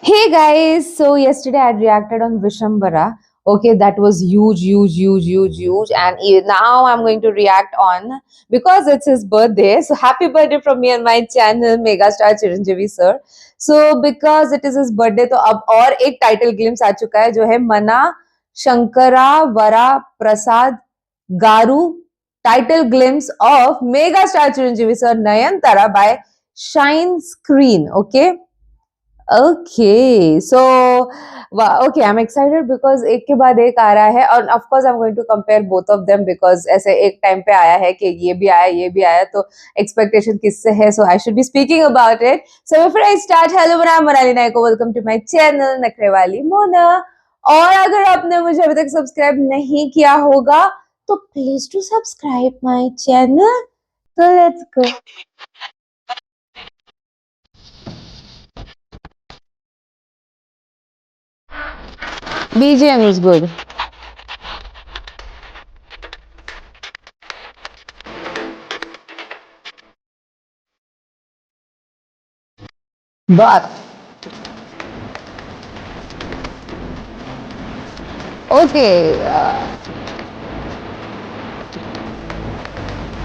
Hey guys, so yesterday I reacted on Vishambara. Okay, that was huge, huge, huge, huge, huge. And now I'm going to react on because it's his birthday. So happy birthday from me and my channel, Megastar Chiranjeevi sir. So because it is his birthday, तो अब और एक title glimpse आ चुका है जो है Mana Shankara Vara Prasad Garu title glimpse of Megastar Chiranjeevi sir Nayanthara by Shine Screen. Okay. Okay, so okay, I'm excited because एक के बाद एक आ रहा है और of course I'm going to compare both of them because ऐसे एक टाइम पे आया है कि ये भी आया तो expectation किससे है, so I should be speaking about it. So before I start, hello मैं Monali नायको, welcome to my channel नखरे वाली मोना. और अगर आपने मुझे अभी तक सब्सक्राइब नहीं किया होगा तो please to subscribe my channel. So let's go. BGM is good. But okay,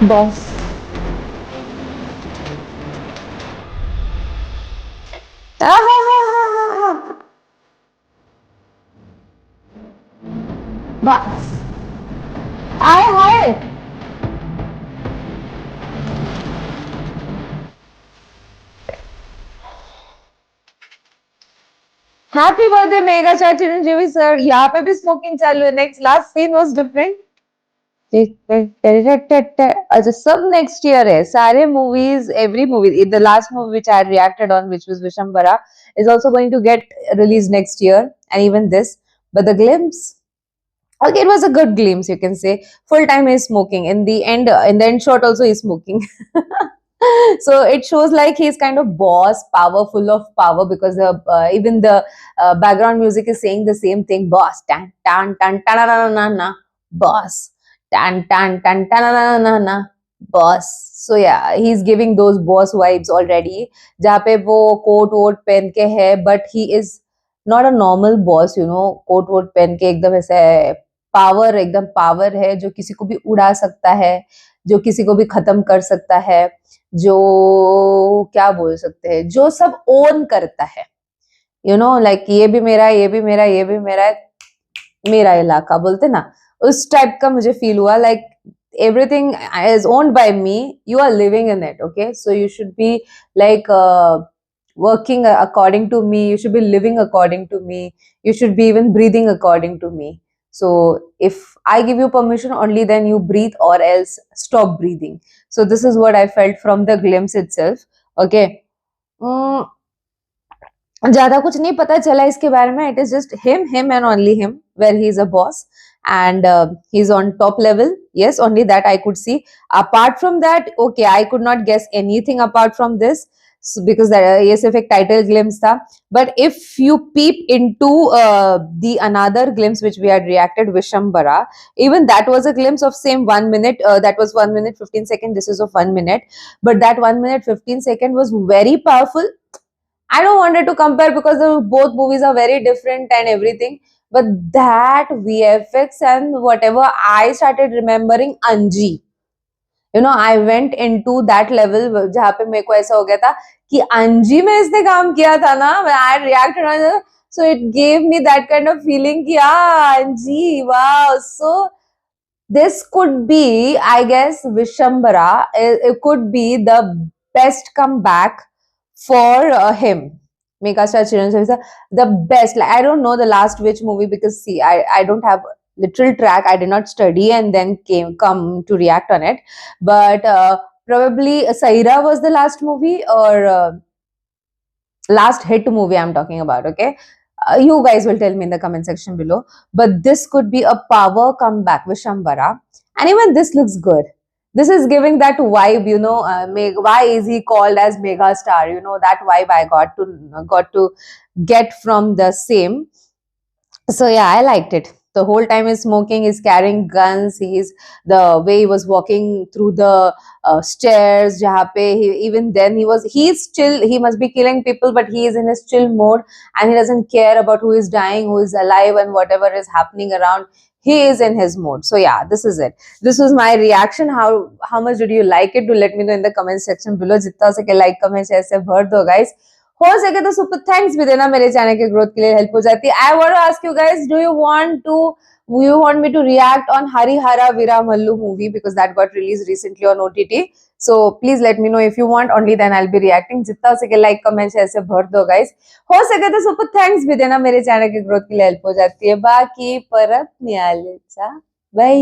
boss. Boss. I heard. Happy birthday mega star Chiranjeevi sir. यहाँ पे भी स्मोकिंग चालू है. Next last scene was different. अच्छा सब नेक्स्ट ईयर है सारे movies. Every movie the last movie which I reacted on which was Vishwambhara is also going to get released next year, and even this, but the glimpse, okay, it was a good glimpse, you can say. Full time is smoking in the end shot also is smoking. So it shows like he's kind of boss, powerful of power, because even the background music is saying the same thing: boss, tan tan tan tan na na na, boss, tan tan tan tan na na na, boss. So yeah, he's giving those boss vibes already. जहाँ पे वो coat वोट पहन के है, but he is not a normal boss, you know. Coat वोट पहन के एकदम ऐसे पावर, एकदम पावर है, जो किसी को भी उड़ा सकता है, जो किसी को भी खत्म कर सकता है, जो क्या बोल सकते हैं, जो सब ओन करता है, यू नो, लाइक ये भी मेरा है, ये भी मेरा, ये भी मेरा है, मेरा इलाका बोलते ना, उस टाइप का मुझे फील हुआ. Like everything is owned by me, you are living in it, okay, so you should be like working according to me, you should be living according to me, you should be even breathing according to me. So if I give you permission, only then you breathe, or else stop breathing. So this is what I felt from the glimpse itself. Okay. mm, ज्यादा कुछ नहीं पता चला इसके बारे में. It is just him and only him, where he is a boss and he's on top level. Yes, only that I could see. Apart from that, okay, I could not guess anything apart from this, so, because ये सिर्फ एक title glimpse था. But if you peep into the another glimpse which we had reacted, Vishambara, even that was a glimpse of same 1 minute. That was 1 minute 15 seconds. This is of 1 minute, but that 1 minute 15 second was very powerful. I don't wanted to compare because both movies are very different and everything. But that VFX and whatever, I started remembering Anji. You know, I went into that level जहाँ पे मेरे को ऐसा हो गया था कि अंजी में इसने काम किया था ना. I reacted on it, so it gave me that kind of feeling कि अंजी, wow. So this could be, I guess, Vishambara. It could be the best comeback for him. Megastar Chiranjeevi sir, the best. Like, I don't know the last which movie, because see, I don't have literal track. I did not study and then come to react on it. But probably Saira was the last movie, or last hit movie I'm talking about. Okay. You guys will tell me in the comment section below. But this could be a power comeback with Shambara. And even this looks good. This is giving that vibe, you know. Why is he called as Mega Star? You know, that vibe I got to get from the same. So yeah, I liked it. the whole time he's smoking, he's carrying guns, he's the way he was walking through the stairs jahan pe even then he's chill, he must be killing people, but he is in his chill mode, and he doesn't care about who is dying, who is alive, and whatever is happening around, he is in his mode. So yeah, this is it. This was my reaction. How much did you like it? Do let me know in the comment section below. जितना हो सके like comment share से भर दो guys. हो सके तो super thanks भी देना, मेरे चैनल के ग्रोथ के लिए हेल्प हो जाती है. I want to ask you guys, do you want me to react on Harihara Viramallu movie, because that got released recently on OTT? So please let me know if you want, only then I'll be reacting. जितना हो सके like comment ऐसे भर दो guys. हो सके तो super thanks भी देना, मेरे चैनल के ग्रोथ के लिए हेल्प हो जाती है. बाकी परत मिळालेचा बाय.